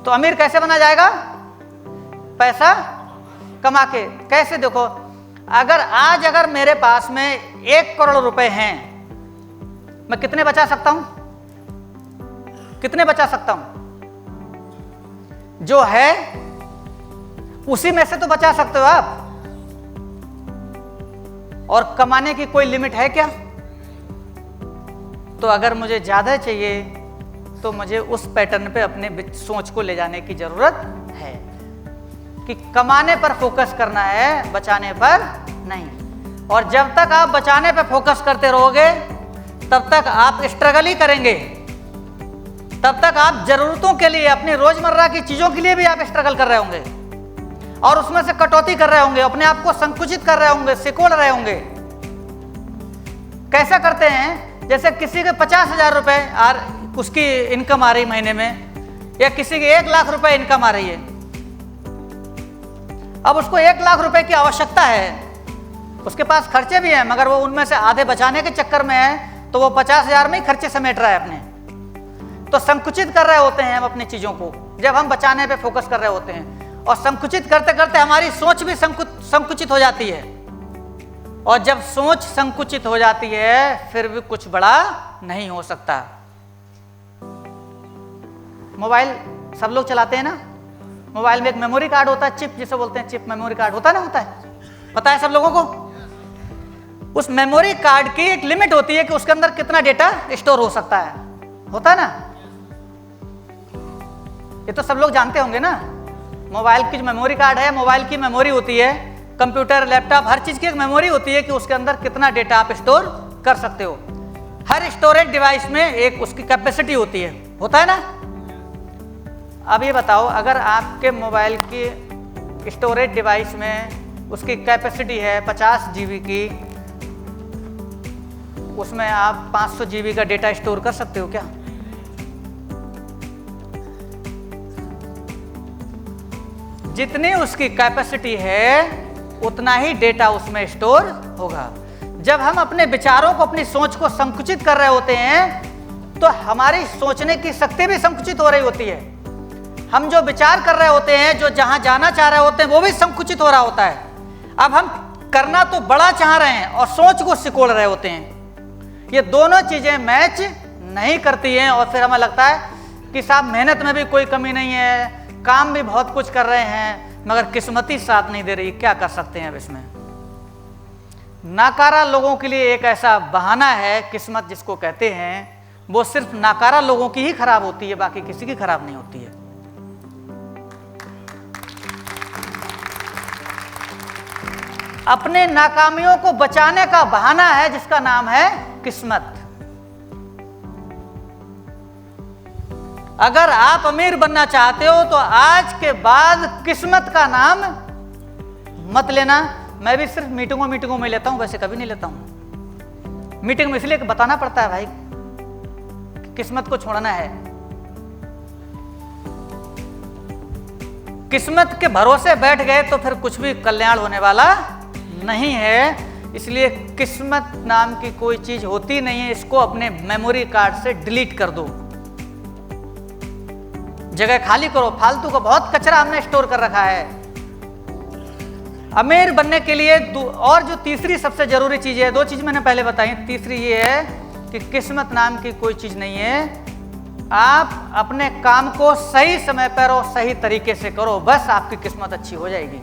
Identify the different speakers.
Speaker 1: तो अमीर कैसे बना जाएगा? पैसा कमा के। कैसे? देखो, अगर मेरे पास में 1 करोड़ रुपए हैं, मैं कितने बचा सकता हूं? कितने बचा सकता हूं? जो है उसी में से तो बचा सकते हो आप। और कमाने की कोई लिमिट है क्या? तो अगर मुझे ज्यादा चाहिए तो मुझे उस पैटर्न पे अपने सोच को ले जाने की जरूरत है कि कमाने पर फोकस करना है, बचाने पर नहीं। और जब तक आप बचाने पर फोकस करते रहोगे तब तक आप स्ट्रगल ही करेंगे, तब तक आप जरूरतों के लिए, अपनी रोजमर्रा की चीजों के लिए भी आप स्ट्रगल कर रहे होंगे और उसमें से कटौती कर रहे होंगे, अपने आप को संकुचित कर रहे होंगे, सिकोड़ रहे होंगे। कैसा करते हैं? जैसे किसी के 50,000 रुपए उसकी इनकम आ रही महीने में, या किसी के 1 लाख रुपए इनकम आ रही है। अब उसको 1 लाख रुपए की आवश्यकता है, उसके पास खर्चे भी हैं, मगर वो उनमें से आधे बचाने के चक्कर में है तो वो 50,000 में ही खर्चे समेट रहा है अपने। तो संकुचित कर रहे होते हैं हम अपनी चीजों को, जब हम बचाने पे फोकस कर रहे होते हैं। और संकुचित करते करते हमारी सोच भी संकुचित हो जाती है, और जब सोच संकुचित हो जाती है फिर भी कुछ बड़ा नहीं हो सकता। मोबाइल सब लोग चलाते हैं ना, मोबाइल में एक मेमोरी कार्ड होता है, चिप जिसे बोलते हैं, चिप मेमोरी कार्ड होता है ना, होता है, पता है सब लोगों को। उस मेमोरी कार्ड की एक लिमिट होती है कि उसके अंदर कितना डेटा स्टोर हो सकता है, होता है ना। ये तो सब लोग जानते होंगे ना। मोबाइल की जो मेमोरी कार्ड है, मोबाइल की मेमोरी होती है, कंप्यूटर, लैपटॉप, हर चीज की एक मेमोरी होती है कि उसके अंदर कितना डेटा आप स्टोर कर सकते हो। हर स्टोरेज डिवाइस में एक उसकी कैपेसिटी होती है, होता है ना। अब ये बताओ, अगर आपके मोबाइल की स्टोरेज डिवाइस में उसकी कैपेसिटी है 50 GB की, उसमें आप 500 GB का डेटा स्टोर कर सकते हो क्या? जितनी उसकी कैपेसिटी है उतना ही डेटा उसमें स्टोर होगा। जब हम अपने विचारों को, अपनी सोच को संकुचित कर रहे होते हैं तो हमारी सोचने की शक्ति भी संकुचित हो रही होती है। हम जो विचार कर रहे होते हैं, जो जहां जाना चाह रहे होते हैं, वो भी संकुचित हो रहा होता है। अब हम करना तो बड़ा चाह रहे हैं और सोच को सिकोड़ रहे होते हैं। ये दोनों चीजें मैच नहीं करती हैं और फिर हमें लगता है कि साहब मेहनत में भी कोई कमी नहीं है, काम भी बहुत कुछ कर रहे हैं, मगर किस्मत ही साथ नहीं दे रही। क्या कर सकते हैं अब इसमें? नाकारा लोगों के लिए एक ऐसा बहाना है, किस्मत जिसको कहते हैं, वो सिर्फ नाकारा लोगों की ही खराब होती है, बाकी किसी की खराब नहीं होती है। अपने नाकामियों को बचाने का बहाना है जिसका नाम है किस्मत। अगर आप अमीर बनना चाहते हो तो आज के बाद किस्मत का नाम मत लेना। मैं भी सिर्फ मीटिंगों में लेता हूं, वैसे कभी नहीं लेता हूं। मीटिंग में इसलिए बताना पड़ता है भाई, किस्मत को छोड़ना है। किस्मत के भरोसे बैठ गए तो फिर कुछ भी कल्याण होने वाला नहीं है। इसलिए किस्मत नाम की कोई चीज होती नहीं है, इसको अपने मेमोरी कार्ड से डिलीट कर दो, जगह खाली करो। फालतू का बहुत कचरा हमने स्टोर कर रखा है। अमीर बनने के लिए और जो तीसरी सबसे जरूरी चीज है, 2 चीज मैंने पहले बताई, तीसरी ये है कि किस्मत नाम की कोई चीज नहीं है। आप अपने काम को सही समय पर और सही तरीके से करो, बस आपकी किस्मत अच्छी हो जाएगी।